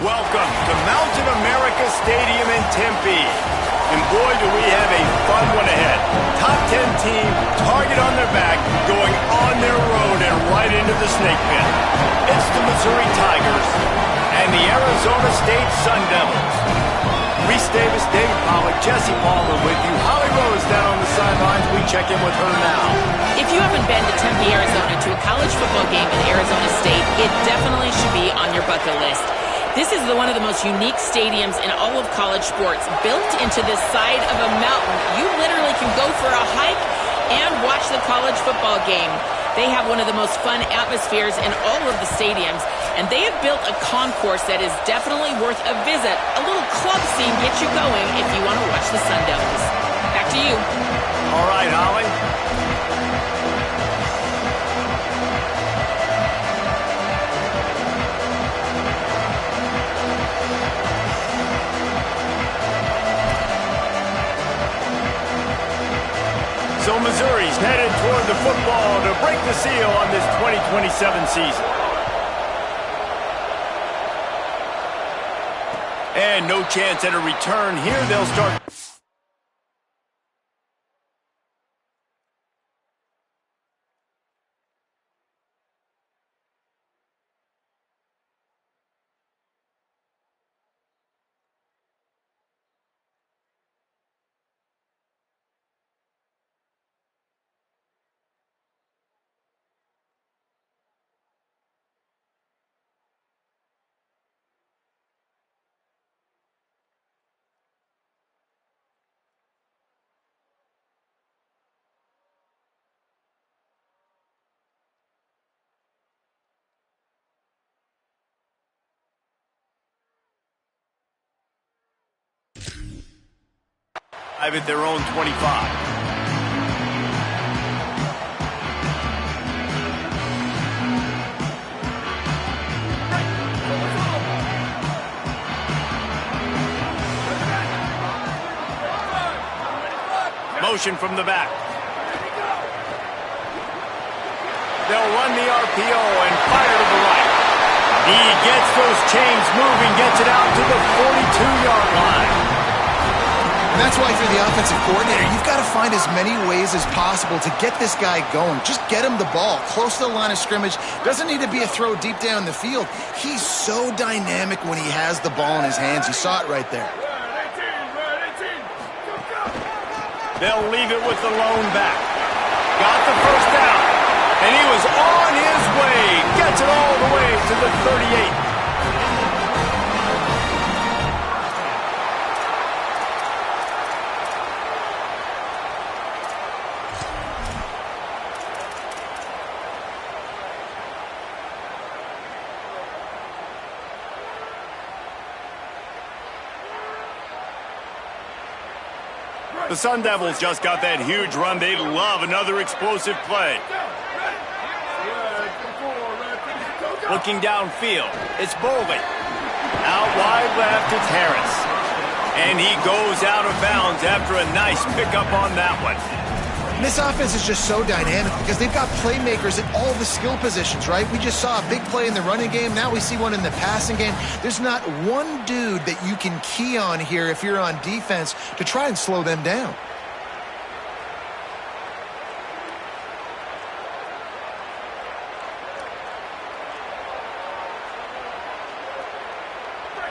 Welcome to Mountain America Stadium in Tempe. And boy, do we have a fun one ahead. Top 10 team, target on their back, going on their road and right into the snake pit. It's the Missouri Tigers and the Arizona State Sun Devils. Reese Davis, David Pollock, Jesse Palmer with you. Holly Rose down on the sidelines. We check in with her now. If you haven't been to Tempe, Arizona to a college football game in Arizona State, it definitely should be on your bucket list. This is one of the most unique stadiums in all of college sports. Built into the side of a mountain, you literally can go for a hike and watch the college football game. They have one of the most fun atmospheres in all of the stadiums, and they have built a concourse that is definitely worth a visit. A little club scene gets you going if you want to watch the Sun Devils. Back to you. All right, Holly. So Missouri's headed toward the football to break the seal on this 2027 season. And no chance at a return here. They'll start. At their own 25. Motion from the back. They'll run the RPO and fire to the right. He gets those chains moving, gets it out to the 42-yard line. And that's why if you're the offensive coordinator, you've got to find as many ways as possible to get this guy going. Just get him the ball close to the line of scrimmage. Doesn't need to be a throw deep down the field. He's so dynamic when he has the ball in his hands. You saw it right there. They'll leave it with the lone back. Got the first down. And he was on his way. Gets it all the way to the 38. The Sun Devils just got that huge run. They'd love another explosive play. Looking downfield, it's Boley. Out wide left, it's Harris. And he goes out of bounds after a nice pickup on that one. And this offense is just so dynamic because they've got playmakers at all the skill positions, right? We just saw a big play in the running game. Now we see one in the passing game. There's not one dude that you can key on here if you're on defense to try and slow them down.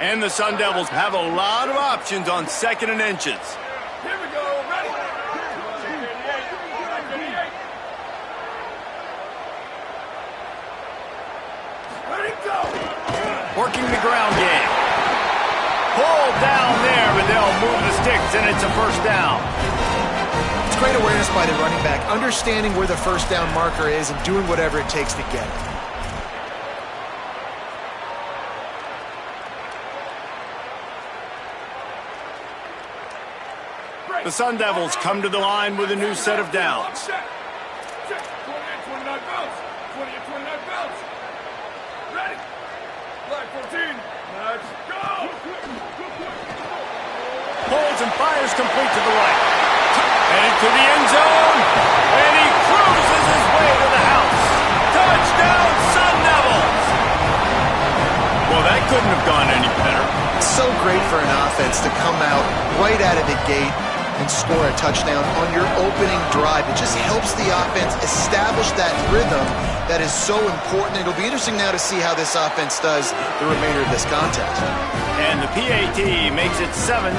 And the Sun Devils have a lot of options on 2nd and inches. Here we go, ready? Ready, go! Working the ground game. Pulled down there, but they'll move the sticks, and it's a first down. It's great awareness by the running back, understanding where the first down marker is and doing whatever it takes to get it. The Sun Devils come to the line with a new set of downs. 28, 29 bounce. 28, 29 bounce. Ready? Flag 14. Let's go! Pulls and fires complete to the right. Headed to the end zone. And he cruises his way to the house. Touchdown, Sun Devils! Well, that couldn't have gone any better. It's so great for an offense to come out right out of the gate and score a touchdown on your opening drive. It just helps the offense establish that rhythm that is so important. It'll be interesting now to see how this offense does the remainder of this contest. And the PAT makes it 7-0.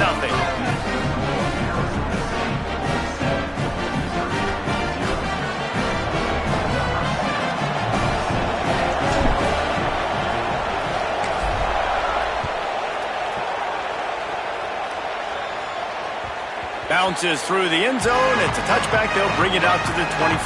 Bounces through the end zone. It's a touchback. They'll bring it out to the 25.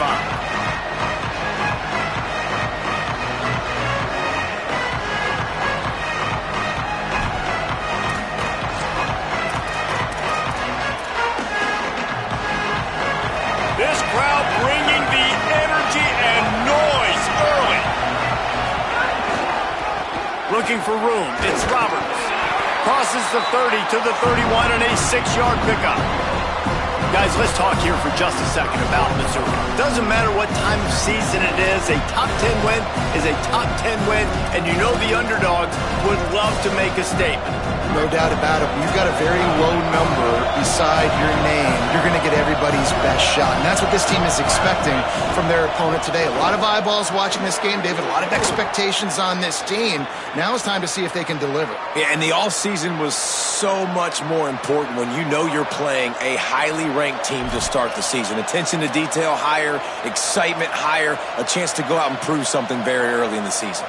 This crowd bringing the energy and noise early. Looking for room. It's Roberts. Crosses the 30 to the 31 and a 6-yard pickup. Guys, let's talk here for just a second about Missouri. Doesn't matter what time of season it is, a top 10 win is a top 10 win, and you know the underdogs would love to make a statement. No doubt about it. You've got a very low number beside your name. You're going to get everybody's best shot, and that's what this team is expecting from their opponent today. A lot of eyeballs watching this game, David. A lot of expectations on this team. Now it's time to see if they can deliver. Yeah, and the offseason was so much more important when you know you're playing a highly ranked team to start the season. Attention to detail higher, excitement higher, a chance to go out and prove something very early in the season.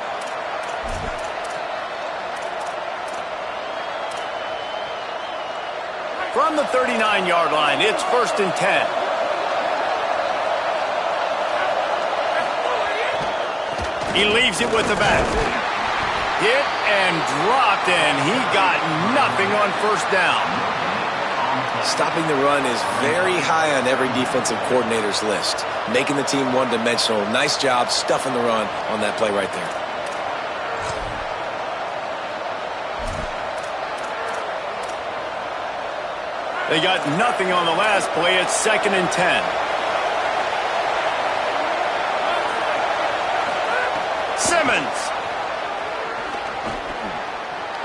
From the 39-yard line, it's 1st and 10. He leaves it with the back. Hit and dropped, and he got nothing on 1st down. Stopping the run is very high on every defensive coordinator's list. Making the team one-dimensional. Nice job stuffing the run on that play right there. They got nothing on the last play. It's 2nd and 10. Simmons.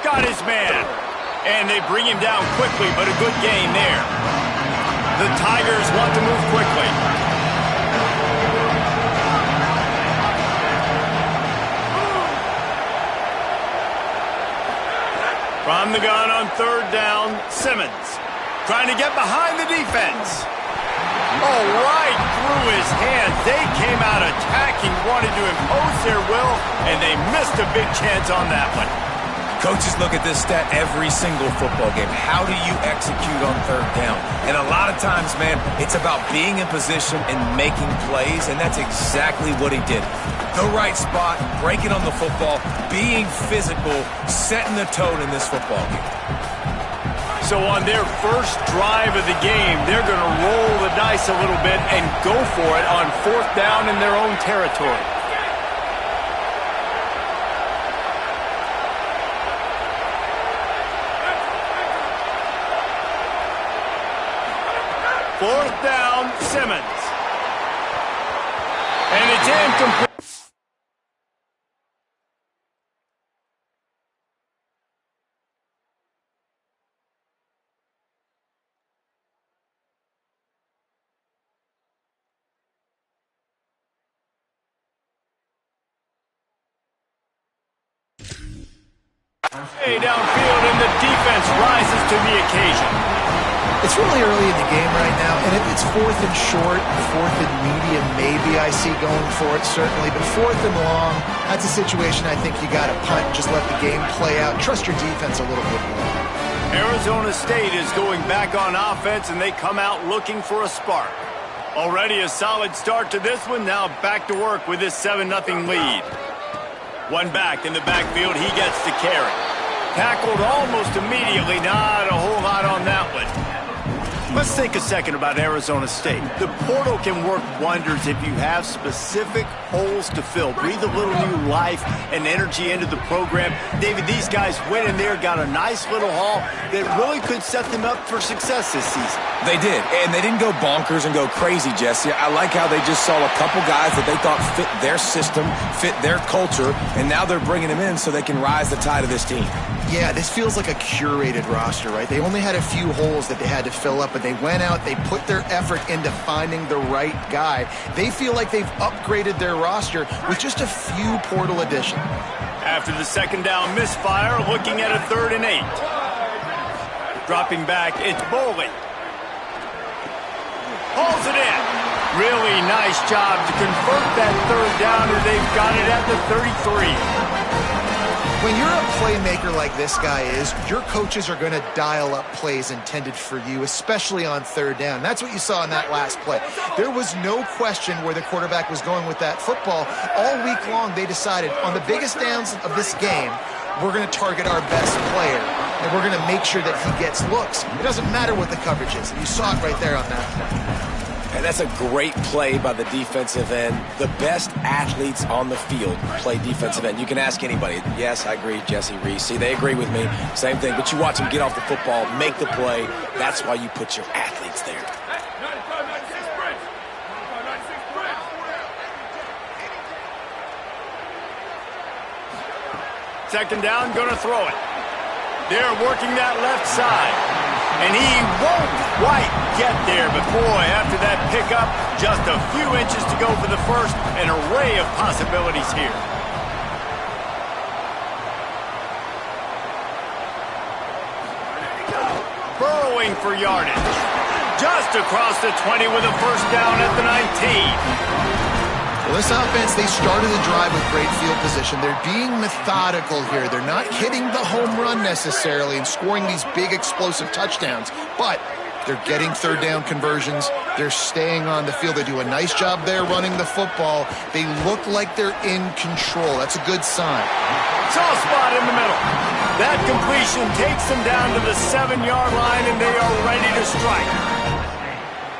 Got his man. And they bring him down quickly, but a good gain there. The Tigers want to move quickly. From the gun on 3rd down, Simmons. Trying to get behind the defense. Oh, right through his hands. They came out attacking, wanted to impose their will, and they missed a big chance on that one. Coaches look at this stat every single football game. How do you execute on 3rd down? And a lot of times, man, it's about being in position and making plays, and that's exactly what he did. The right spot, breaking on the football, being physical, setting the tone in this football game. So on their first drive of the game, they're going to roll the dice a little bit and go for it on 4th down in their own territory. Fourth down, Simmons. And it's incomplete. Downfield, and the defense rises to the occasion. It's really early in the game right now, and if it's 4th and short, 4th and medium, maybe I see going for it, certainly. But 4th and long, that's a situation I think you got to punt and just let the game play out. Trust your defense a little bit more. Arizona State is going back on offense, and they come out looking for a spark. Already a solid start to this one. Now back to work with this 7-0 lead. One back in the backfield. He gets the carry. Tackled almost immediately. Not a whole lot on that one. Let's think a second about Arizona State. The portal can work wonders if you have specific holes to fill. Breathe a little new life and energy into the program. David, these guys went in there, got a nice little haul that really could set them up for success this season. They did, and they didn't go bonkers and go crazy, Jesse. I like how they just saw a couple guys that they thought fit their system, fit their culture, and now they're bringing them in so they can rise the tide of this team. Yeah, this feels like a curated roster, right? They only had a few holes that they had to fill up, but they went out, they put their effort into finding the right guy. They feel like they've upgraded their roster with just a few portal additions. After the second down misfire, looking at a 3rd and 8. Dropping back, it's Boley. Hauls it in. Really nice job to convert that 3rd down, and they've got it at the 33. When you're a playmaker like this guy is, your coaches are going to dial up plays intended for you, especially on 3rd down. That's what you saw in that last play. There was no question where the quarterback was going with that football. All week long, they decided on the biggest downs of this game, we're going to target our best player, and we're going to make sure that he gets looks. It doesn't matter what the coverage is. And you saw it right there on that play. And that's a great play by the defensive end. The best athletes on the field play defensive end. You can ask anybody. Yes, I agree, Jesse Reese. See, they agree with me. Same thing. But you watch them get off the football, make the play. That's why you put your athletes there. 95-96 sprint. 95-96 sprint. Second down, going to throw it. They're working that left side. And he won't quite get there, but boy, after that pickup, just a few inches to go for the first, an array of possibilities here. Burrowing for yardage. Just across the 20 with a first down at the 19. Well, this offense, they started the drive with great field position. They're being methodical here. They're not hitting the home run necessarily and scoring these big explosive touchdowns, but they're getting 3rd down conversions. They're staying on the field. They do a nice job there running the football. They look like they're in control. That's a good sign. Soft spot in the middle. That completion takes them down to the 7-yard line, and they are ready to strike.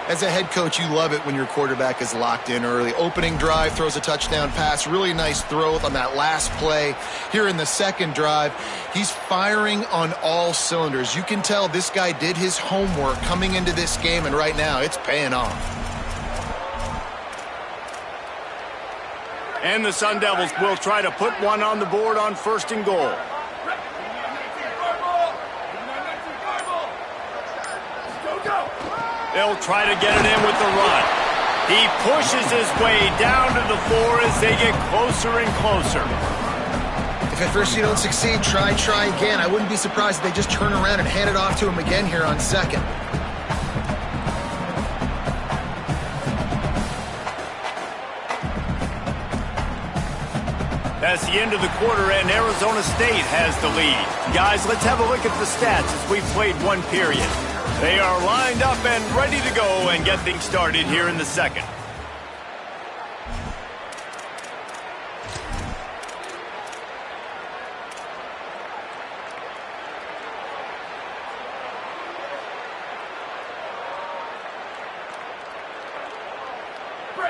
As a head coach, you love it when your quarterback is locked in early. Opening drive, throws a touchdown pass. Really nice throw on that last play. Here in the second drive, he's firing on all cylinders. You can tell this guy did his homework coming into this game, and right now it's paying off. And the Sun Devils will try to put one on the board on 1st and goal. They'll try to get it in with the run. He pushes his way down to the floor as they get closer and closer. If at first you don't succeed, try again. I wouldn't be surprised if they just turn around and hand it off to him again here on 2nd. That's the end of the quarter, and Arizona State has the lead. Guys, let's have a look at the stats as we've played one period. They are lined up and ready to go and get things started here in the second.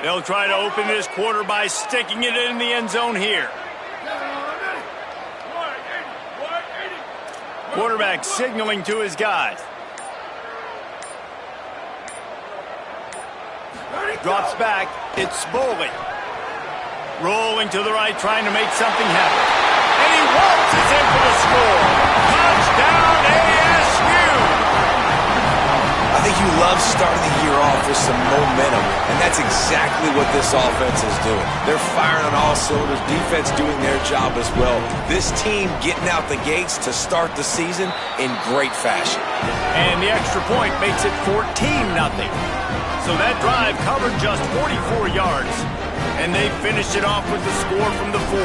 They'll try to open this quarter by sticking it in the end zone here. Quarterback signaling to his guys. Drops back. It's Boley. Rolling to the right, trying to make something happen. And he waltzes in for the score. Touchdown, ASU! I think you love starting the year off with some momentum, and that's exactly what this offense is doing. They're firing on all cylinders, defense doing their job as well. This team getting out the gates to start the season in great fashion. And the extra point makes it 14-0. So that drive covered just 44 yards, and they finished it off with the score from the 4.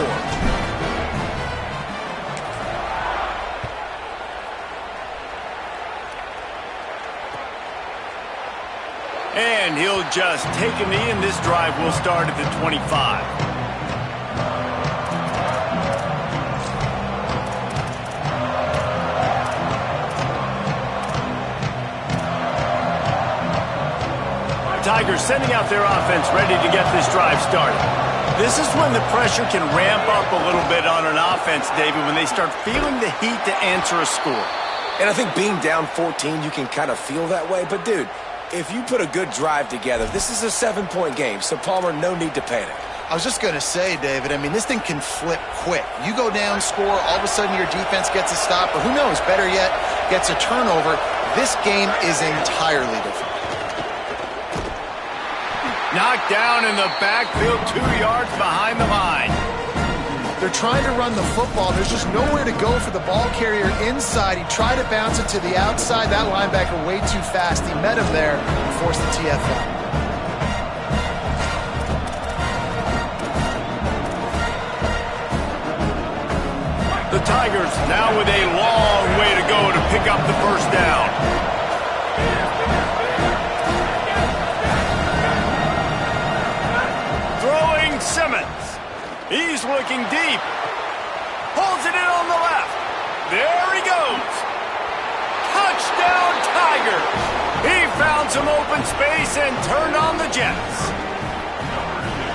And he'll just take a knee, and this drive will start at the 25. Tigers sending out their offense ready to get this drive started. This is when the pressure can ramp up a little bit on an offense, David, when they start feeling the heat to answer a score. And I think being down 14, you can kind of feel that way. But, dude, if you put a good drive together, this is a 7-point game. So, Palmer, no need to panic. I was just going to say, David, I mean, this thing can flip quick. You go down, score, all of a sudden your defense gets a stop, or who knows, better yet, gets a turnover. This game is entirely different. Knocked down in the backfield, 2 yards behind the line. They're trying to run the football. There's just nowhere to go for the ball carrier inside. He tried to bounce it to the outside. That linebacker way too fast. He met him there and forced the TFL. The Tigers now with a long way to go to pick up the first down. Throwing Simmons. He's looking deep. Pulls it in on the left. There he goes. Touchdown Tigers. He found some open space and turned on the Jets.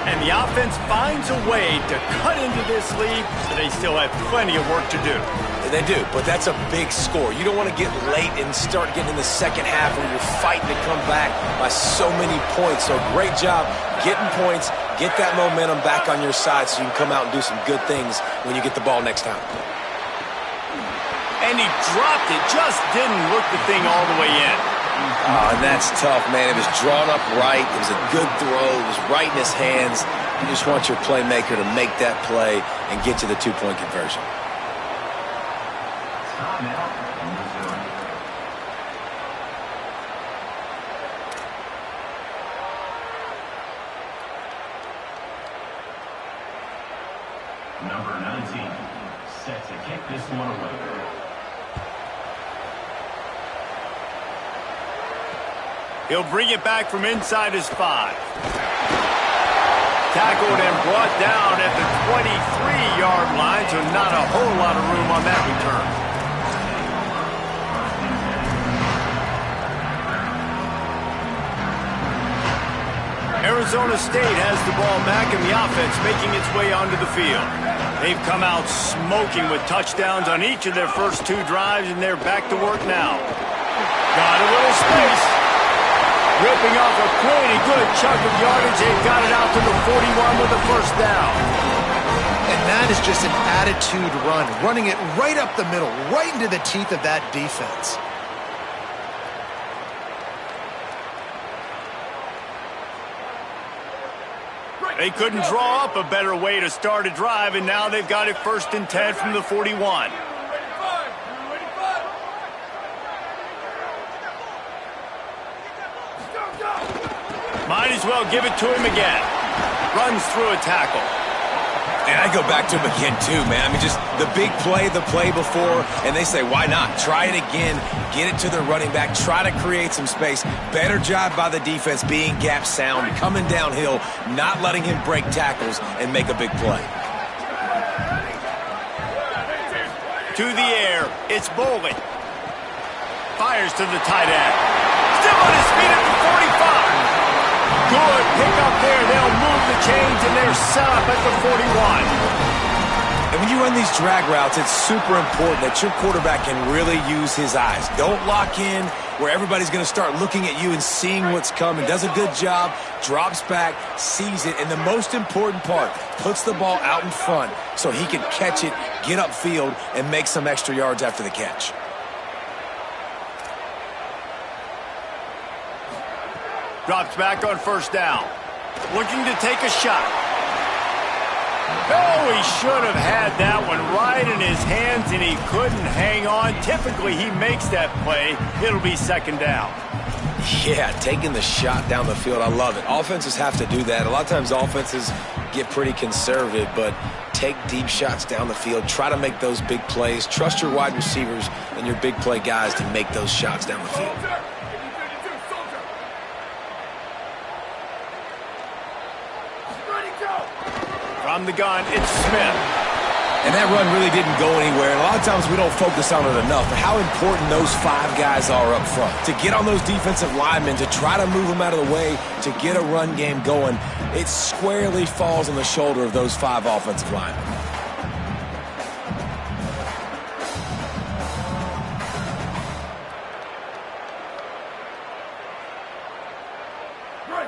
And the offense finds a way to cut into this lead, but they still have plenty of work to do. They do, but that's a big score. You don't want to get late and start getting in the second half where you're fighting to come back by so many points. So great job getting points, get that momentum back on your side so you can come out and do some good things when you get the ball next time. And he dropped it, just didn't look the thing all the way in. And that's tough, man. It was drawn up right. It was a good throw. It was right in his hands. You just want your playmaker to make that play and get to the two-point conversion. Number 19, set to kick this one away. He'll bring it back from inside his 5. Tackled and brought down at the 23-yard line, so not a whole lot of room on that return. Arizona State has the ball back and the offense making its way onto the field. They've come out smoking with touchdowns on each of their first 2 drives, and they're back to work now. Got a little space. Ripping off a pretty good chunk of yardage. They've got it out to the 41 with the first down. And that is just an attitude run, running it right up the middle, right into the teeth of that defense. They couldn't draw up a better way to start a drive, and now they've got it 1st and 10 from the 41. Might as well give it to him again. Runs through a tackle. And I go back to him again, too, man. I mean, just the big play, the play before, and they say, why not? Try it again, get it to the running back, try to create some space. Better job by the defense being gap sound, coming downhill, not letting him break tackles and make a big play. To the air, it's Bolden. Fires to the tight end. Still on his feet at the 45. Good pick up there. They'll move the chains, and they're set up at the 41. And when you run these drag routes, it's super important that your quarterback can really use his eyes. Don't lock in where everybody's going to start looking at you and seeing what's coming. Does a good job, drops back, sees it, and the most important part, puts the ball out in front so he can catch it, get upfield, and make some extra yards after the catch. Drops back on first down. Looking to take a shot. Oh, he should have had that one right in his hands, and he couldn't hang on. Typically, he makes that play. It'll be 2nd down. Yeah, taking the shot down the field, I love it. Offenses have to do that. A lot of times offenses get pretty conservative, but take deep shots down the field. Try to make those big plays. Trust your wide receivers and your big play guys to make those shots down the field. From the gun, it's Smith. And that run really didn't go anywhere. And a lot of times we don't focus on it enough, but how important those 5 guys are up front. To get on those defensive linemen, to try to move them out of the way, to get a run game going, it squarely falls on the shoulder of those 5 offensive linemen.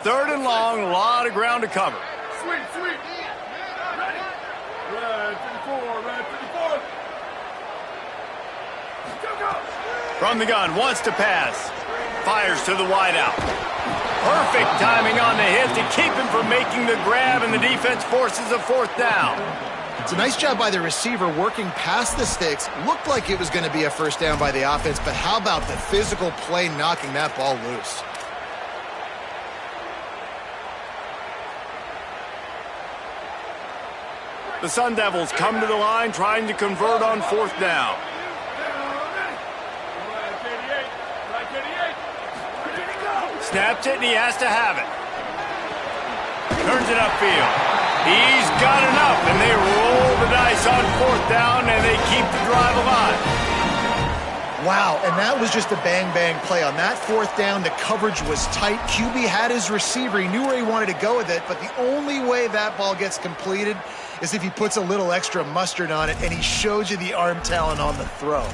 Third and long, a lot of ground to cover. Sweet. 54, red 54. Go. From the gun, wants to pass. Fires to the wideout. Perfect timing on the hit to keep him from making the grab, and the defense forces a fourth down. It's a nice job by the receiver working past the sticks. Looked like it was going to be a first down by the offense, but how about the physical play knocking that ball loose? The Sun Devils come to the line trying to convert on fourth down. Snaps it, and he has to have it. Turns it upfield. He's got enough, and they roll the dice on fourth down, and they keep the drive alive. Wow, and that was just a bang-bang play. On that fourth down, the coverage was tight. QB had his receiver. He knew where he wanted to go with it, but the only way that ball gets completed is if he puts a little extra mustard on it, and he shows you the arm talent on the throw.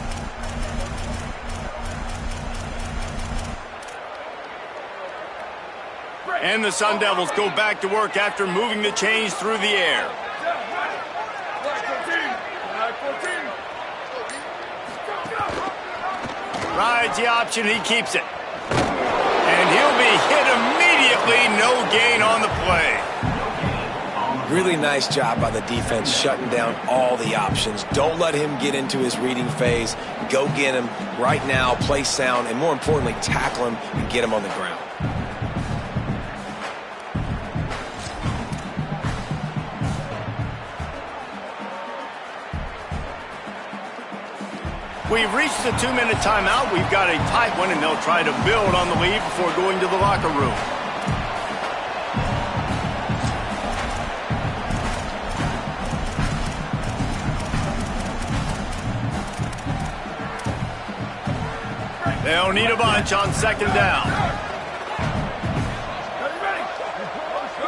And the Sun Devils go back to work after moving the chains through the air. Rides the option, he keeps it. And he'll be hit immediately, no gain on the play. Really nice job by the defense shutting down all the options. Don't let him get into his reading phase. Go get him right now, play sound, and more importantly, tackle him and get him on the ground. We've reached the 2-minute timeout. We've got a tight one, and they'll try to build on the lead before going to the locker room. They'll need a bunch on second down.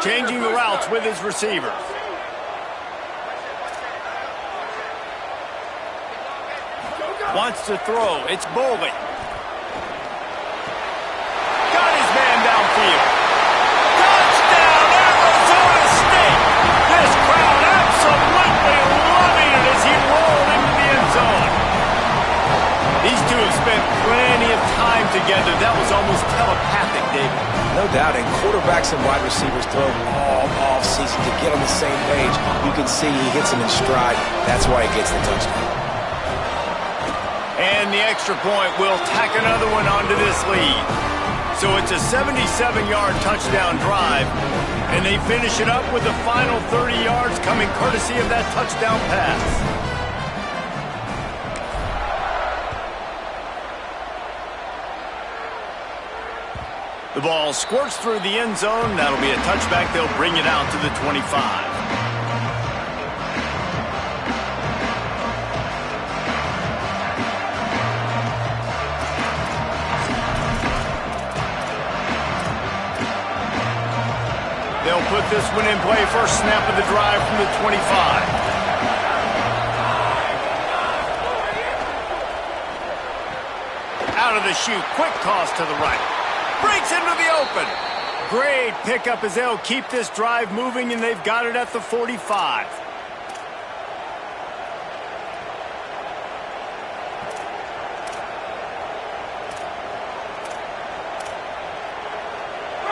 Changing the routes with his receivers. Wants to throw. It's Boley. Got his man downfield. Touchdown, Arizona State! This crowd absolutely loving it as he rolled into the end zone. These two have spent plenty of time together. That was almost telepathic, David. No doubt, and quarterbacks and wide receivers throw all off-season to get on the same page. You can see he hits them in stride. That's why he gets the touchdown. And the extra point will tack another one onto this lead. So it's a 77-yard touchdown drive, and they finish it up with the final 30 yards coming courtesy of that touchdown pass. The ball squirts through the end zone. That'll be a touchback. They'll bring it out to the 25. They'll put this one in play. First snap of the drive from the 25. Out of the chute. Quick toss to the right. Breaks into the open. Great pickup as they'll keep this drive moving, and they've got it at the 45.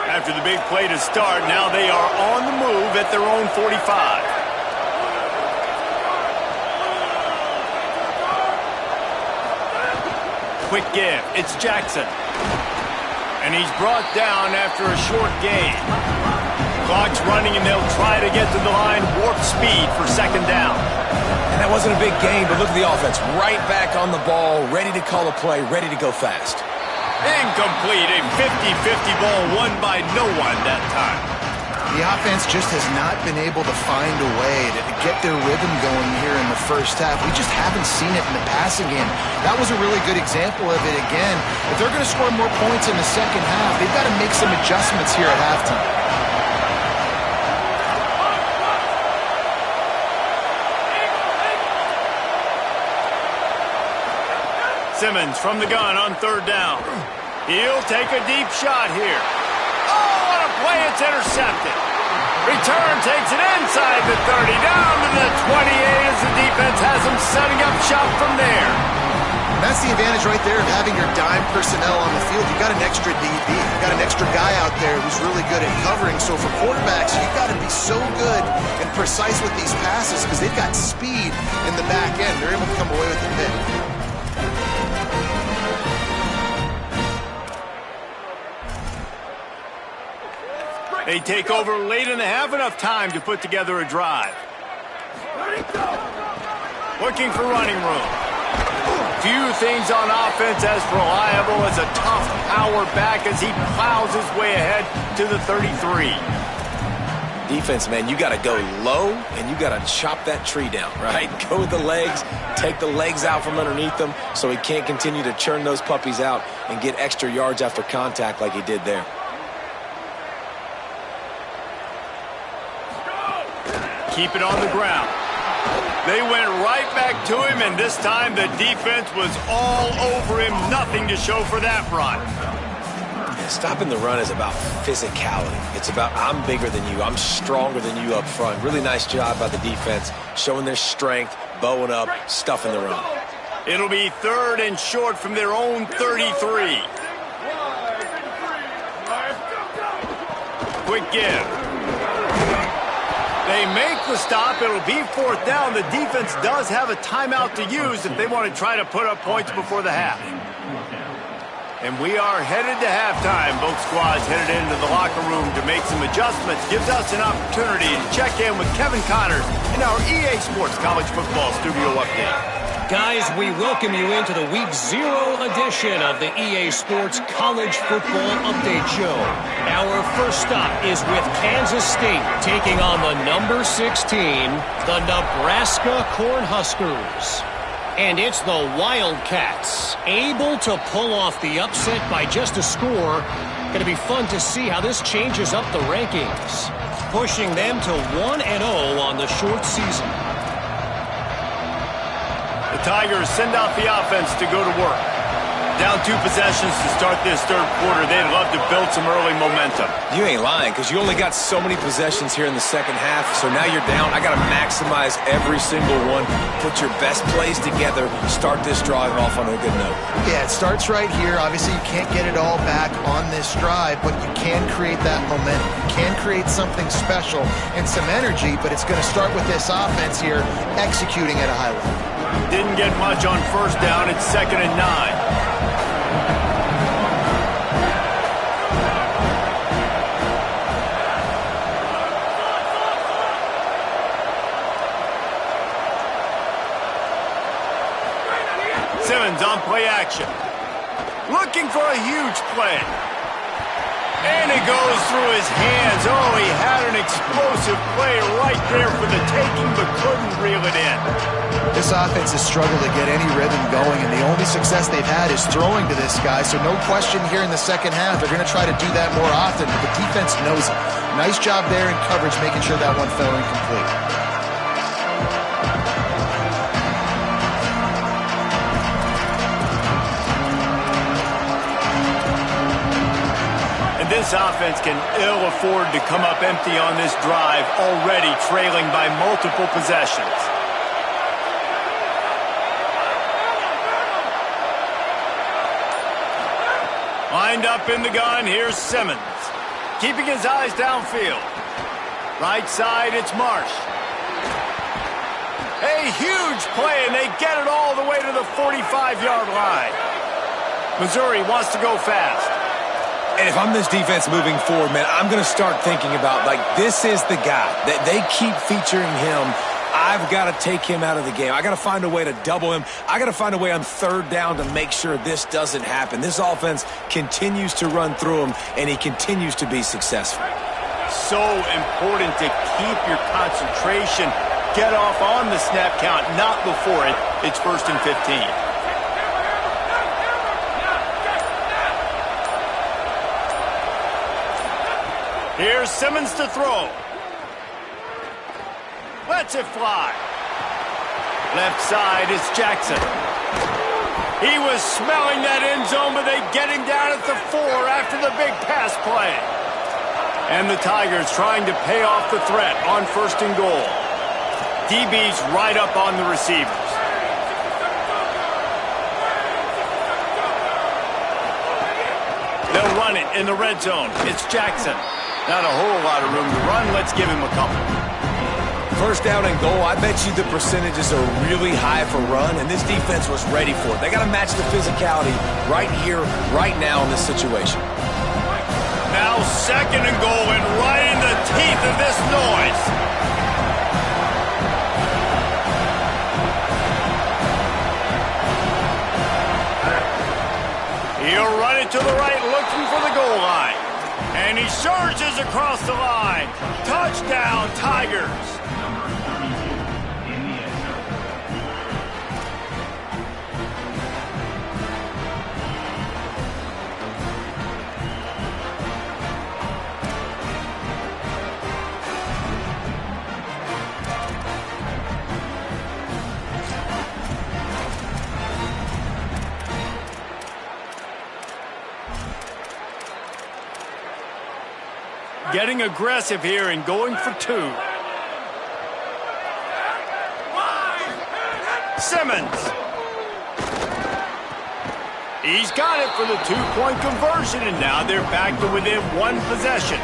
After the big play to start, now they are on the move at their own 45. Quick give. It's Jackson. And he's brought down after a short gain. Clock's running, and they'll try to get to the line. Warp speed for second down. And that wasn't a big gain, but look at the offense. Right back on the ball, ready to call a play, ready to go fast. Incomplete. A 50-50 ball won by no one that time. The offense just has not been able to find a way to get their rhythm going here in the first half. We just haven't seen it in the passing game. That was a really good example of it again. If they're going to score more points in the second half, they've got to make some adjustments here at halftime. Simmons from the gun on third down. He'll take a deep shot here. Oh, what a play. It's intercepted. Return takes it inside the 30, down to the 28 as the defense has them setting up shop from there. And that's the advantage right there of having your dime personnel on the field. You've got an extra DB. You've got an extra guy out there who's really good at covering. So for quarterbacks, you've got to be so good and precise with these passes because they've got speed in the back end. They're able to come away with the pick. They take over late in the half, enough time to put together a drive. Looking for running room. Few things on offense as reliable as a tough power back as he plows his way ahead to the 33. Defense, man, you got to go low and you got to chop that tree down, right? Go with the legs, take the legs out from underneath him so he can't continue to churn those puppies out and get extra yards after contact like he did there. Keep it on the ground. They went right back to him, and this time the defense was all over him. Nothing to show for that run. Stopping the run is about physicality. It's about I'm bigger than you. I'm stronger than you up front. Really nice job by the defense, showing their strength, bowing up, stuffing the run. It'll be 3rd and short from their own 33. Quick give. They make the stop. It'll be 4th down. The defense does have a timeout to use if they want to try to put up points before the half. And we are headed to halftime. Both squads headed into the locker room to make some adjustments. Gives us an opportunity to check in with Kevin Connors in our EA Sports College Football Studio Update. Guys, we welcome you into the Week 0 edition of the EA Sports College Football Update Show. Our first stop is with Kansas State taking on the number 16, the Nebraska Cornhuskers. And it's the Wildcats, able to pull off the upset by just a score. Going to be fun to see how this changes up the rankings, pushing them to 1-0 on the short season. The Tigers send out the offense to go to work. Down 2 possessions to start this 3rd quarter. They'd love to build some early momentum. You ain't lying, because you only got so many possessions here in the second half, so now you're down. I got to maximize every single one. Put your best plays together. Start this drive off on a good note. Yeah, it starts right here. Obviously, you can't get it all back on this drive, but you can create that momentum. You can create something special and some energy, but it's going to start with this offense here executing at a high level. Didn't get much on 1st down. It's 2nd and 9. Simmons on play action. Looking for a huge play. And it goes through his hands. Oh, he had an explosive play right there for the taking, but couldn't reel it in. This offense has struggled to get any rhythm going, and the only success they've had is throwing to this guy. So no question here in the second half, they're going to try to do that more often, but the defense knows it. Nice job there in coverage, making sure that one fell incomplete. This offense can ill afford to come up empty on this drive, already trailing by multiple possessions. Lined up in the gun, here's Simmons. Keeping his eyes downfield. Right side, it's Marsh. A huge play, and they get it all the way to the 45-yard line. Missouri wants to go fast. And if I'm this defense moving forward, man, I'm going to start thinking about, like, this is the guy. That they keep featuring him. I've got to take him out of the game. I got to find a way to double him. I got to find a way on 3rd down to make sure this doesn't happen. This offense continues to run through him, and he continues to be successful. So important to keep your concentration. Get off on the snap count, not before it. It's 1st and 15. Here's Simmons to throw. Lets it fly. Left side is Jackson. He was smelling that end zone, but they get him down at the 4 after the big pass play. And the Tigers trying to pay off the threat on 1st and goal. DB's right up on the receivers. They'll run it in the red zone. It's Jackson. Not a whole lot of room to run. Let's give him a couple. 1st down and goal, I bet you the percentages are really high for run, and this defense was ready for it. They got to match the physicality right here, right now in this situation. Now 2nd and goal, and right in the teeth of this noise. He'll run it to the right, looking for the goal line. And he surges across the line. Touchdown, Tigers. Getting aggressive here and going for 2. Simmons. He's got it for the 2-point conversion, and now they're back to within 1 possession.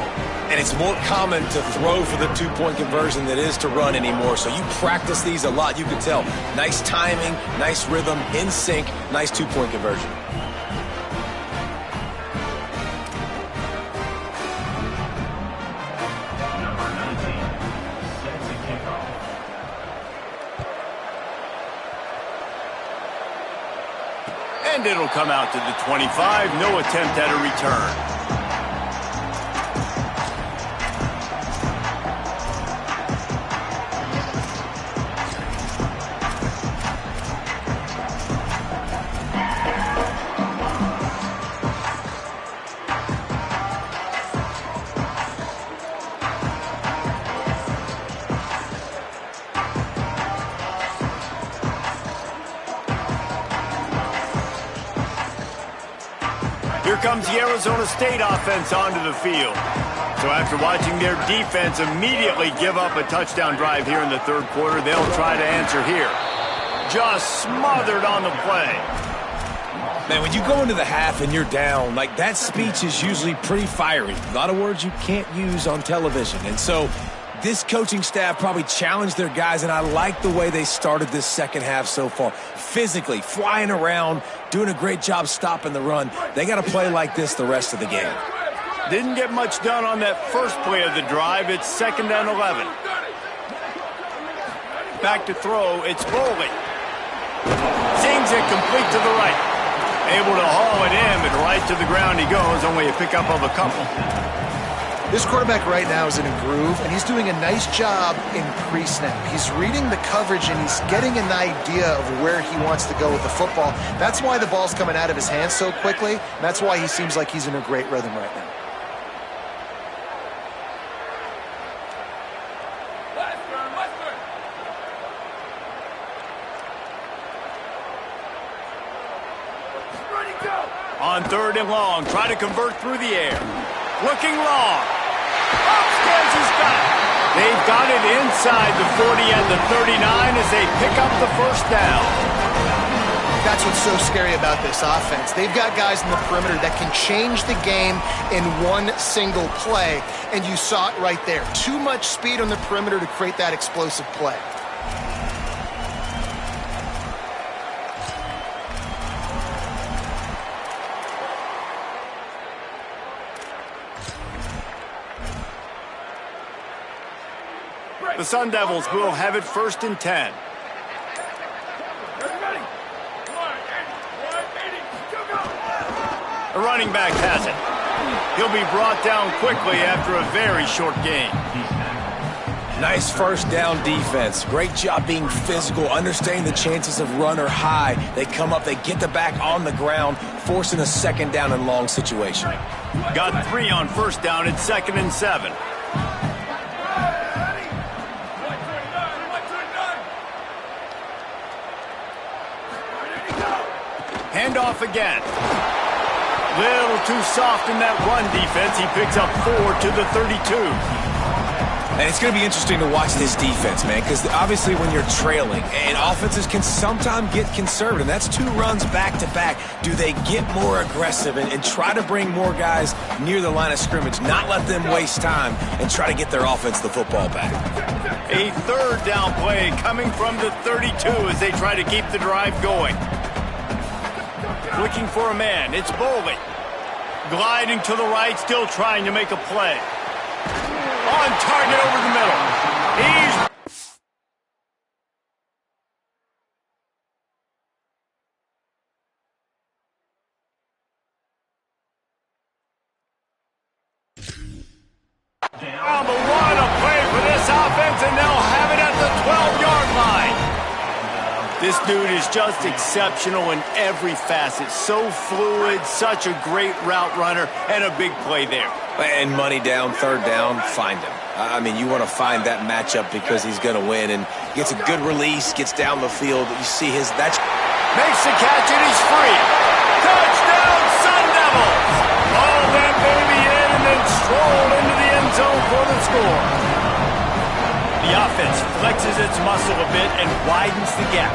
And it's more common to throw for the 2-point conversion than it is to run anymore. So you practice these a lot. You can tell. Nice timing, nice rhythm, in sync, nice 2-point conversion. And it'll come out to the 25. No attempt at a return. Here comes the Arizona State offense onto the field. So after watching their defense immediately give up a touchdown drive here in the 3rd quarter, they'll try to answer here. Just smothered on the play. Man, when you go into the half and you're down, like that speech is usually pretty fiery. A lot of words you can't use on television. And so this coaching staff probably challenged their guys, and I like the way they started this 2nd half so far. Physically, flying around, doing a great job stopping the run. They got to play like this the rest of the game. Didn't get much done on that first play of the drive. It's 2nd and 11. Back to throw. It's Foley. Sings it complete to the right. Able to haul it in, but right to the ground he goes. Only a pickup of a couple. This quarterback right now is in a groove, and he's doing a nice job in pre-snap. He's reading the coverage, and he's getting an idea of where he wants to go with the football. That's why the ball's coming out of his hands so quickly, and that's why he seems like he's in a great rhythm right now. On 3rd and long, try to convert through the air. Looking long. Upstairs he's got it. They've got it inside the 40 and the 39 as they pick up the 1st down. That's what's so scary about this offense. They've got guys in the perimeter that can change the game in one single play, and you saw it right there. Too much speed on the perimeter to create that explosive play. The Sun Devils will have it 1st and 10. The running back has it. He'll be brought down quickly after a very short gain. Nice 1st down defense. Great job being physical, understanding the chances of run are high. They come up, they get the back on the ground, forcing a 2nd down and long situation. Got 3 on 1st down. It's 2nd and 7. Hand off again. Little too soft in that run defense. He picks up 4 to the 32. And it's going to be interesting to watch this defense, man, because obviously when you're trailing, and offenses can sometimes get conservative. That's 2 runs back-to-back. Do they get more aggressive and try to bring more guys near the line of scrimmage, not let them waste time, and try to get their offense the football back? A third down play coming from the 32 as they try to keep the drive going. Looking for a man. It's Bowling. Gliding to the right, still trying to make a play. On target over the middle. He's... Oh, but what a play for this offense, and they'll have it at the 12-yard line. This dude is just exceptional in every facet. So fluid, such a great route runner, and a big play there. And money down, third down, find him. I mean, you want to find that matchup because he's going to win, and gets a good release, gets down the field. You see his... That's makes the catch, and he's free. Touchdown, Sun Devils! All that baby in and then stroll into the end zone for the score. The offense flexes its muscle a bit and widens the gap.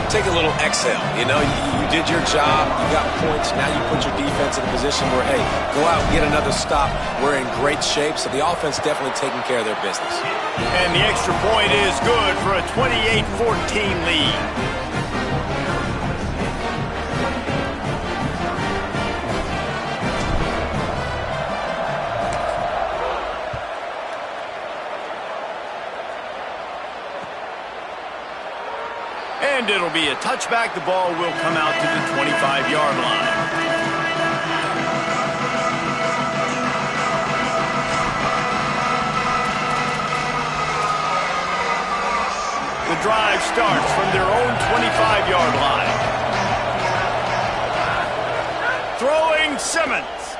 Take a little exhale. You know, you did your job. You got points. Now you put your defense in a position where, hey, go out and get another stop. We're in great shape, so the offense definitely taking care of their business. And the extra point is good for a 28-14 lead. And it'll be a touchback. The ball will come out to the 25-yard line. The drive starts from their own 25-yard line. Throwing Simmons.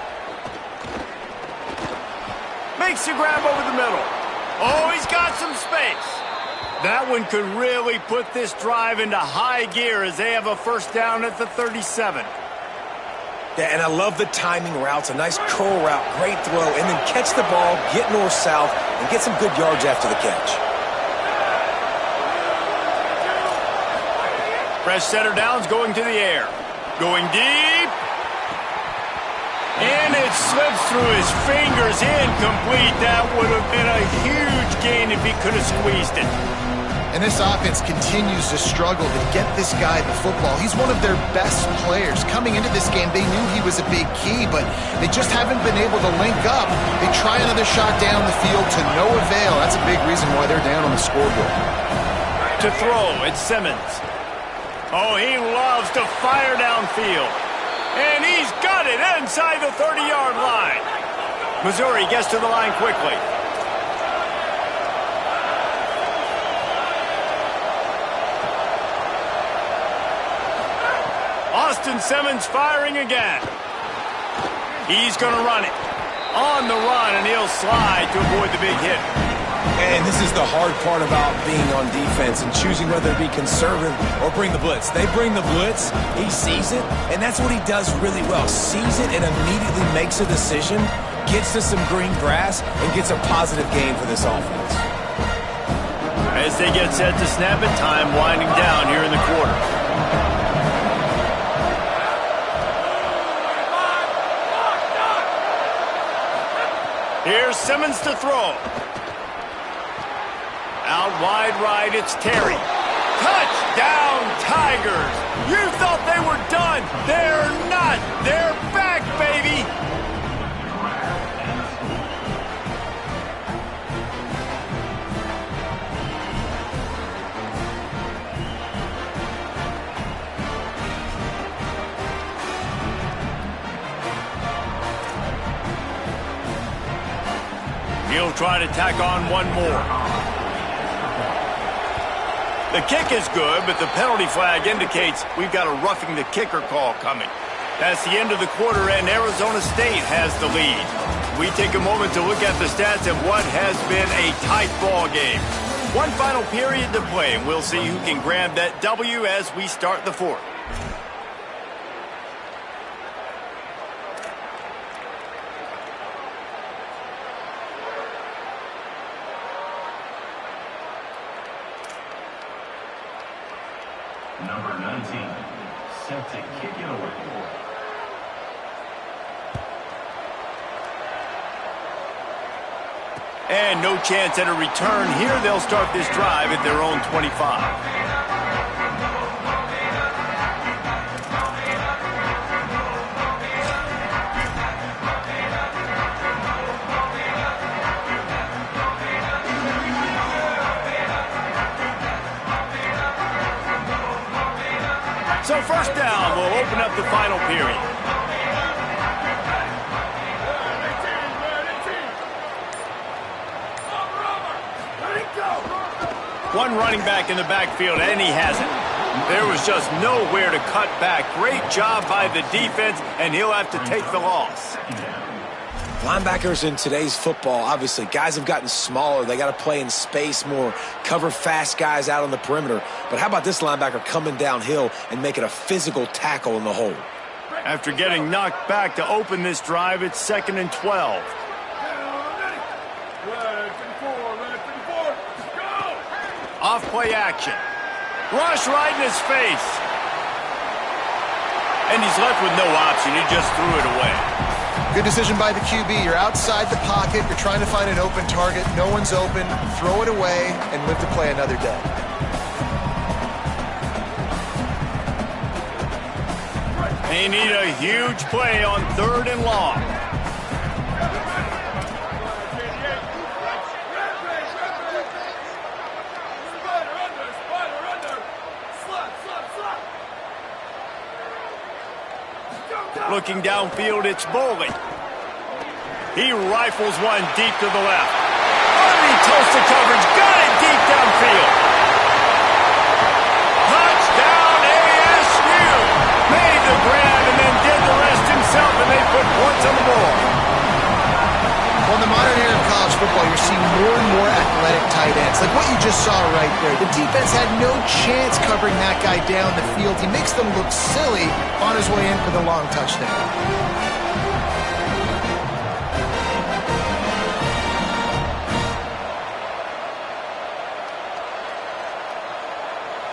Makes the grab over the middle. Oh, he's got some space. That one could really put this drive into high gear as they have a first down at the 37. Yeah, and I love the timing routes, a nice curl route, great throw, and then catch the ball, get north-south, and get some good yards after the catch. Fresh setter downs going to the air. Going deep. And it slips through his fingers, incomplete. That would have been a huge gain if he could have squeezed it. And this offense continues to struggle to get this guy the football. He's one of their best players. Coming into this game, they knew he was a big key, but they just haven't been able to link up. They try another shot down the field to no avail. That's a big reason why they're down on the scoreboard. To throw, it's Simmons. Oh, he loves to fire downfield. And he's got it inside the 30-yard line. Missouri gets to the line quickly. Austin Simmons firing again. He's going to run it. On the run, and he'll slide to avoid the big hit. And this is the hard part about being on defense and choosing whether to be conservative or bring the blitz. They bring the blitz, he sees it, and that's what he does really well. Sees it and immediately makes a decision, gets to some green grass, and gets a positive gain for this offense. As they get set to snap it, time winding down here in the quarter. Here's Simmons to throw. Out wide right, it's Terry. Touchdown, Tigers! You thought they were done. They're not. They're back, baby! He'll try to tack on one more. The kick is good, but the penalty flag indicates we've got a roughing the kicker call coming. That's the end of the quarter, and Arizona State has the lead. We take a moment to look at the stats of what has been a tight ball game. One final period to play, and we'll see who can grab that W as we start the fourth. Number 19, set to kick it away. And no chance at a return here. They'll start this drive at their own 25. So first down will open up the final period. One running back in the backfield, and he has it. There was just nowhere to cut back. Great job by the defense, and he'll have to take the loss. Linebackers in today's football, obviously, guys have gotten smaller. They got to play in space more, cover fast guys out on the perimeter. But how about this linebacker coming downhill and making a physical tackle in the hole? After getting knocked back to open this drive, it's 2nd and 12. Off play action. Rush right in his face. And he's left with no option. He just threw it away. Good decision by the QB. You're outside the pocket. You're trying to find an open target. No one's open. Throw it away and live to play another day. They need a huge play on 3rd and long. Looking downfield, it's Boley. He rifles one deep to the left. He toasts the coverage. Got it deep downfield. Touchdown ASU. Made the grab and then did the rest himself, and they put points on the board. Well, in the modern era of college football, you're seeing more and more athletic tight ends. Like what you just saw right there. The defense had no chance covering that guy down the field. He makes them look silly on his way in for the long touchdown.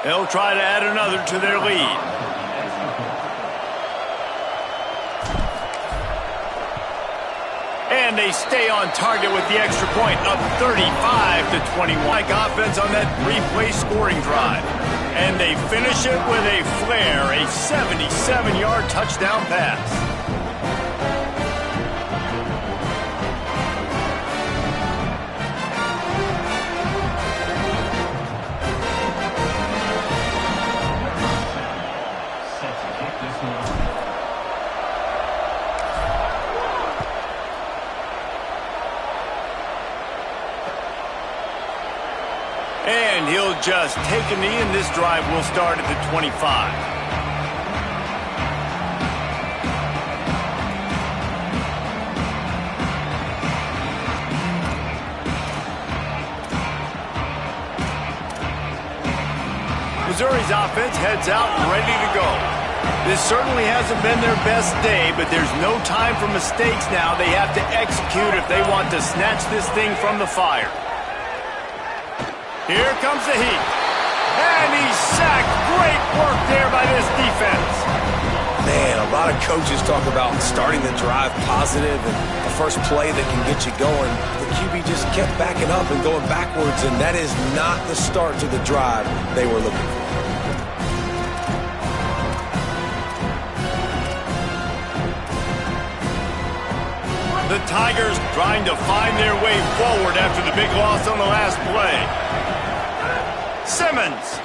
They'll try to add another to their lead. And they stay on target with the extra point, up 35-21. Like offense on that 3-play scoring drive. And they finish it with a flair, a 77-yard touchdown pass. And he'll just take a knee, and this drive will start at the 25. Missouri's offense heads out and ready to go. This certainly hasn't been their best day, but there's no time for mistakes now. They have to execute if they want to snatch this thing from the fire. Here comes the heat. And he's sacked. Great work there by this defense. Man, a lot of coaches talk about starting the drive positive and the first play that can get you going. The QB just kept backing up and going backwards, and that is not the start to the drive they were looking for. The Tigers trying to find their way forward after the big loss on the last play. Simmons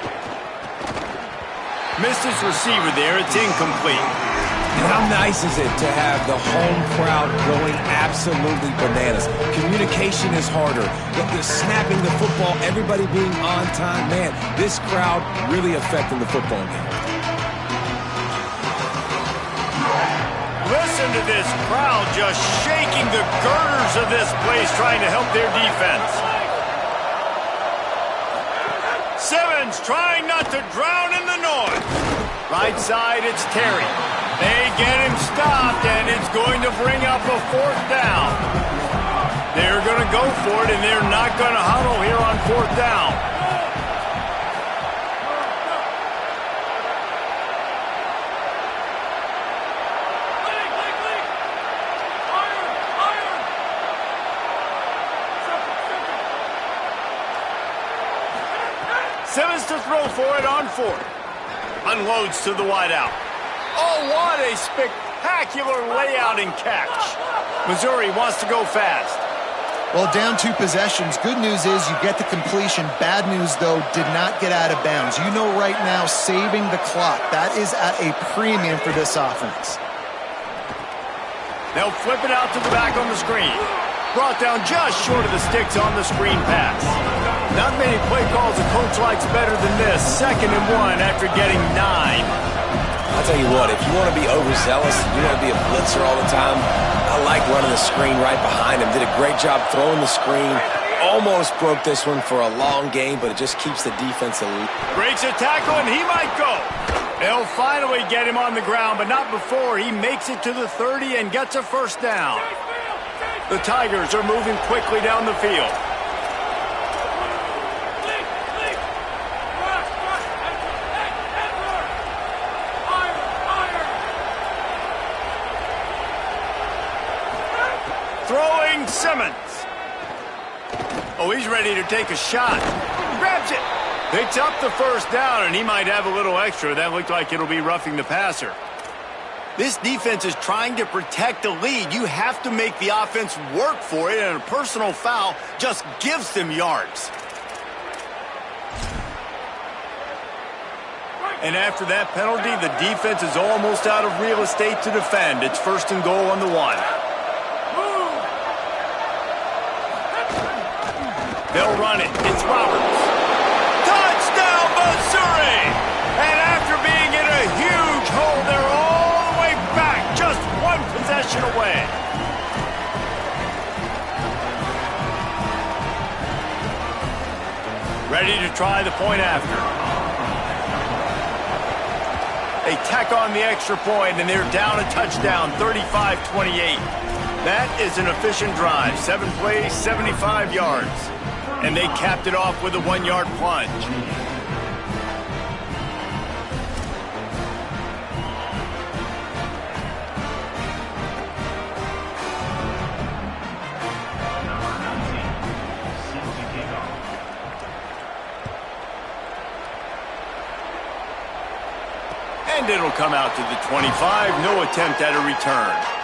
missed his receiver there. It's incomplete. And how nice is it to have the home crowd going absolutely bananas? Communication is harder. The snapping the football, everybody being on time. Man, this crowd really affecting the football game. Listen to this crowd just shaking the girders of this place, trying to help their defense. Simmons trying not to drown in the noise. Right side, it's Terry. They get him stopped, and it's going to bring up a 4th down. They're going to go for it, and they're not going to huddle here on 4th down. Simmons to throw for it on fourth. Unloads to the wideout. Oh, what a spectacular layout and catch. Missouri wants to go fast. Well, down 2 possessions. Good news is you get the completion. Bad news, though, did not get out of bounds. You know right now, saving the clock. That is at a premium for this offense. They'll flip it out to the back on the screen. Brought down just short of the sticks on the screen pass. Not many play calls a coach likes better than this. 2nd and 1 after getting 9. I'll tell you what, if you want to be overzealous, you want to be a blitzer all the time, I like running the screen right behind him. Did a great job throwing the screen. Almost broke this one for a long game, but it just keeps the defense elite. Breaks a tackle, and he might go. They'll finally get him on the ground, but not before he makes it to the 30 and gets a first down. The Tigers are moving quickly down the field. Throwing Simmons. Oh, he's ready to take a shot. Grabs it. Picks up the first down, and he might have a little extra. That looked like it'll be roughing the passer. This defense is trying to protect the lead. You have to make the offense work for it, and a personal foul just gives them yards. And after that penalty, the defense is almost out of real estate to defend. It's 1st and goal on the 1. They'll run it. It's Roberts. Touchdown, Missouri! And after being in a huge hole, they're all the way back, just 1 possession away. Ready to try the point after. They tack on the extra point, and they're down a touchdown, 35-28. That is an efficient drive. 7 plays, 75 yards. And they capped it off with a 1-yard plunge. And it'll come out to the 25. No attempt at a return.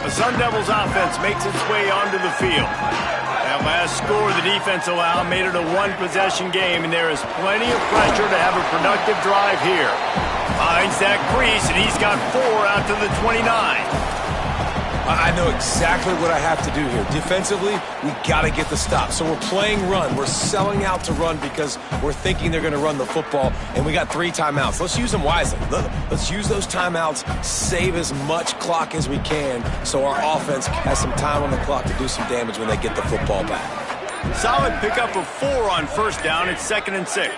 Sun Devils offense makes its way onto the field. That last score the defense allowed made it a 1-possession game, and there is plenty of pressure to have a productive drive here. Finds that crease, and he's got 4 out to the 29. I know exactly what I have to do here. Defensively, we got to get the stop. So we're playing run. We're selling out to run because we're thinking they're going to run the football, and we got 3 timeouts. Let's use them wisely. Let's use those timeouts, save as much clock as we can so our offense has some time on the clock to do some damage when they get the football back. Solid pickup of 4 on first down. It's 2nd and 6.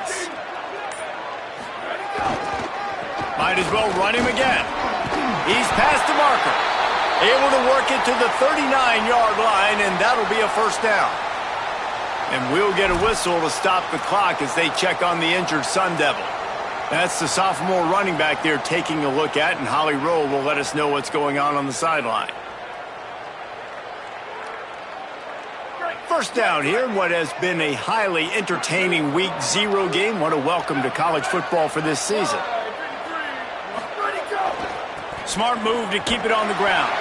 Might as well run him again. He's past the marker. Able to work it to the 39-yard line, and that'll be a first down. And we'll get a whistle to stop the clock as they check on the injured Sun Devil. That's the sophomore running back they're taking a look at, and Holly Rowe will let us know what's going on the sideline. First down here in what has been a highly entertaining Week 0 game. What a welcome to college football for this season. Smart move to keep it on the ground.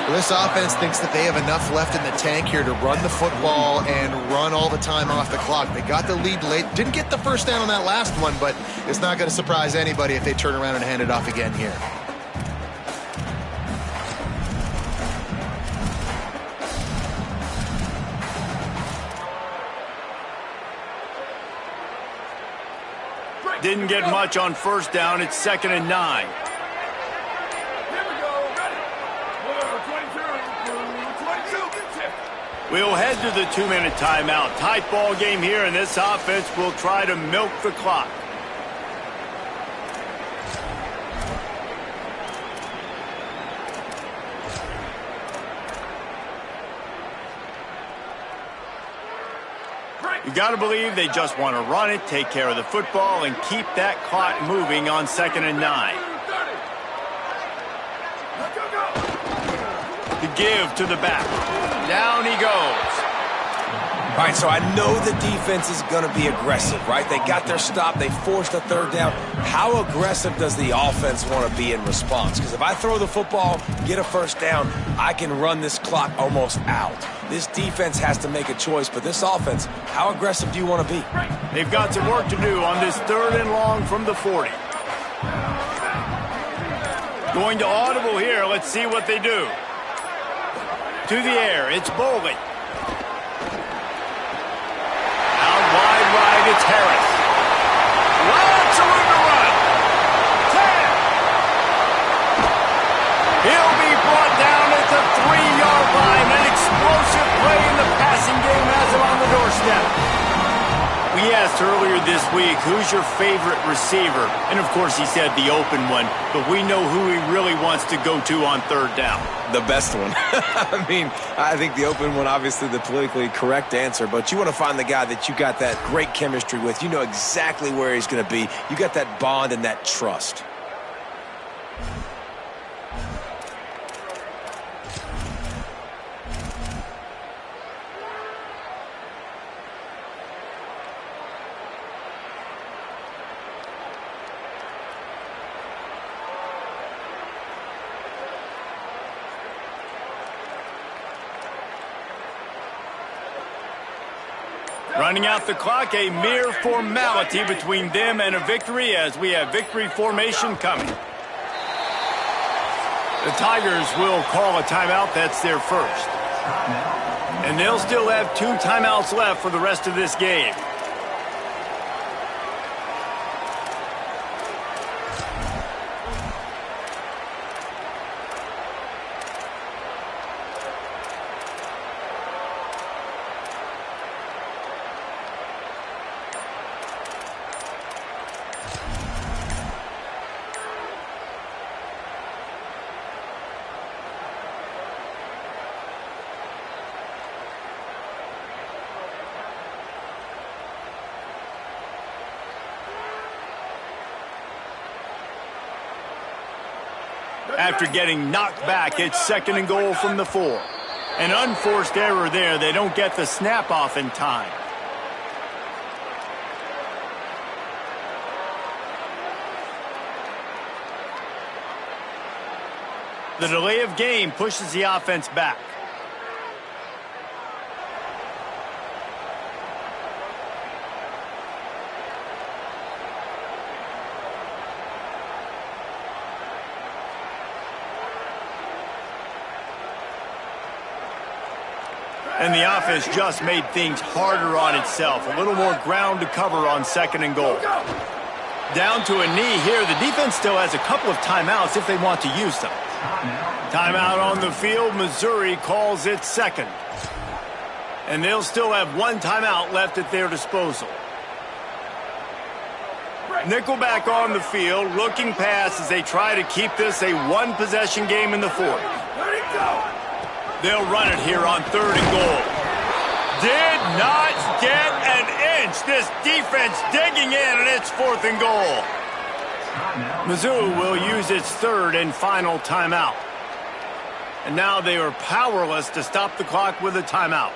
Well, this offense thinks that they have enough left in the tank here to run the football and run all the time off the clock. They got the lead late. Didn't get the first down on that last one, but it's not going to surprise anybody if they turn around and hand it off again here. Didn't get much on first down. It's 2nd and 9. We'll head to the 2-minute timeout. Tight ball game here, and this offense will try to milk the clock. You got to believe they just want to run it, take care of the football, and keep that clock moving on 2nd and 9. The give to the back. Down he goes. All right, so I know the defense is going to be aggressive, right? They got their stop. They forced a 3rd down. How aggressive does the offense want to be in response? Because if I throw the football, get a 1st down, I can run this clock almost out. This defense has to make a choice, but this offense, how aggressive do you want to be? They've got some work to do on this 3rd and long from the 40. Going to audible here. Let's see what they do. To the air, it's Bowling. Out wide right, it's Harris. Lots of room to run. 10. He'll be brought down at the 3-yard line. An explosive play in the passing game has him on the doorstep. We asked earlier this week, who's your favorite receiver? And, of course, he said the open one. But we know who he really wants to go to on 3rd down. The best one. I mean, I think the open one, obviously the politically correct answer, but you want to find the guy that you got that great chemistry with. You know exactly where he's going to be. You got that bond and that trust. Running out the clock, a mere formality between them and a victory as we have victory formation coming. The Tigers will call a timeout. That's their first. And they'll still have 2 timeouts left for the rest of this game. After getting knocked back, it's 2nd and goal from the 4. An unforced error there. They don't get the snap off in time. The delay of game pushes the offense back. And the offense just made things harder on itself. A little more ground to cover on 2nd and goal. Down to a knee here. The defense still has a couple of timeouts if they want to use them. Timeout on the field. Missouri calls it 2nd. And they'll still have 1 timeout left at their disposal. Nickelback on the field, looking pass as they try to keep this a 1-possession game in the 4th. Let it go. They'll run it here on 3rd and goal. Did not get an inch. This defense digging in, and it's 4th and goal. Mizzou will use its 3rd and final timeout. And now they are powerless to stop the clock with a timeout.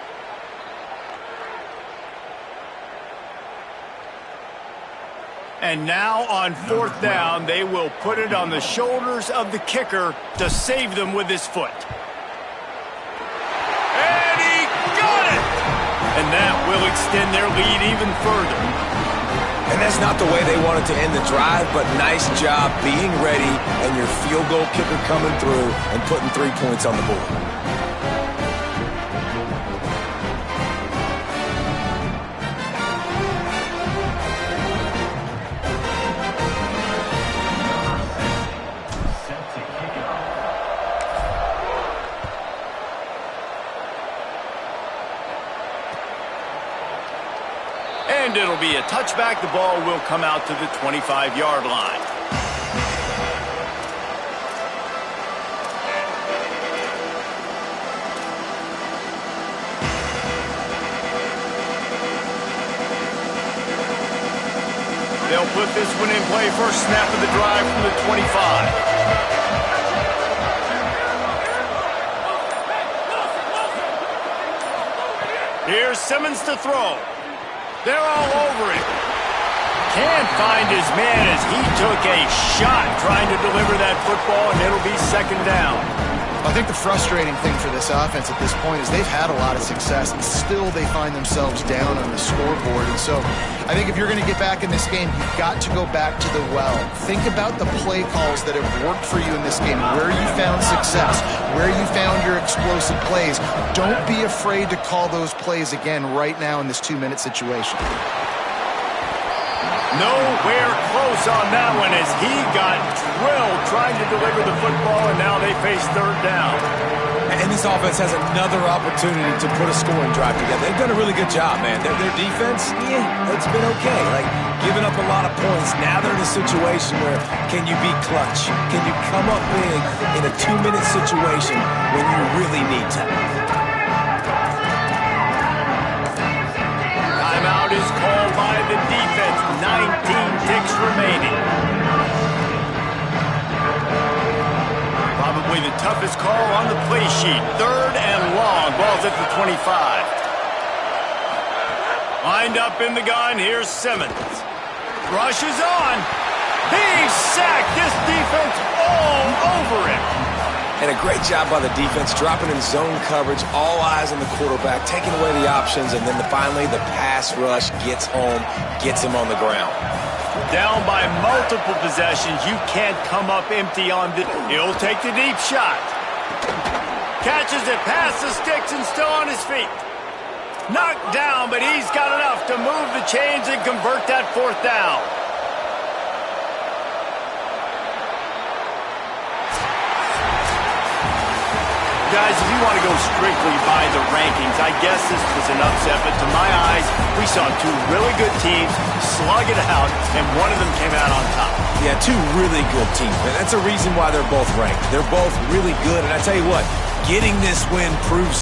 And now on 4th down, they will put it on the shoulders of the kicker to save them with his foot. And he got it! And that will extend their lead even further. And that's not the way they wanted to end the drive, but nice job being ready and your field goal kicker coming through and putting 3 points on the board. And it'll be a touchback. The ball will come out to the 25-yard line. put this one in play. First snap of the drive from the 25. Here's Simmons to throw. They're all over him. Can't find his man as he took a shot trying to deliver that football, and it'll be second down. I think the frustrating thing for this offense at this point is they've had a lot of success, and still they find themselves down on the scoreboard. And so I think if you're going to get back in this game, you've got to go back to the well. Think about the play calls that have worked for you in this game, where you found success, where you found your explosive plays. Don't be afraid to call those plays again right now in this 2-minute situation. Nowhere close on that one as he got drilled trying to deliver the football, and now they face third down. And this offense has another opportunity to put a scoring drive together. They've done a really good job, man. Their defense, it's been okay. Like, giving up a lot of points. Now they're in a situation where can you be clutch? Can you come up big in a 2-minute situation when you really need to? Timeout is called by the defense. 19 ticks remaining. Probably the toughest call on the play sheet. Third and long. Ball's at the 25. Lined up in the gun. Here's Simmons. Rushes on. He's sacked. This defense all over him. And a great job by the defense, dropping in zone coverage, all eyes on the quarterback, taking away the options, and then finally the pass rush gets home, gets him on the ground. Down by multiple possessions, you can't come up empty on this. He'll take the deep shot. Catches it past the sticks and still on his feet. Knocked down, but he's got enough to move the chains and convert that fourth down. Guys, if you want to go strictly by the rankings, I guess this was an upset, but to my eyes, we saw two really good teams slug it out, and one of them came out on top. Yeah, two really good teams, man. That's a reason why they're both ranked. They're both really good, and I tell you what, getting this win proves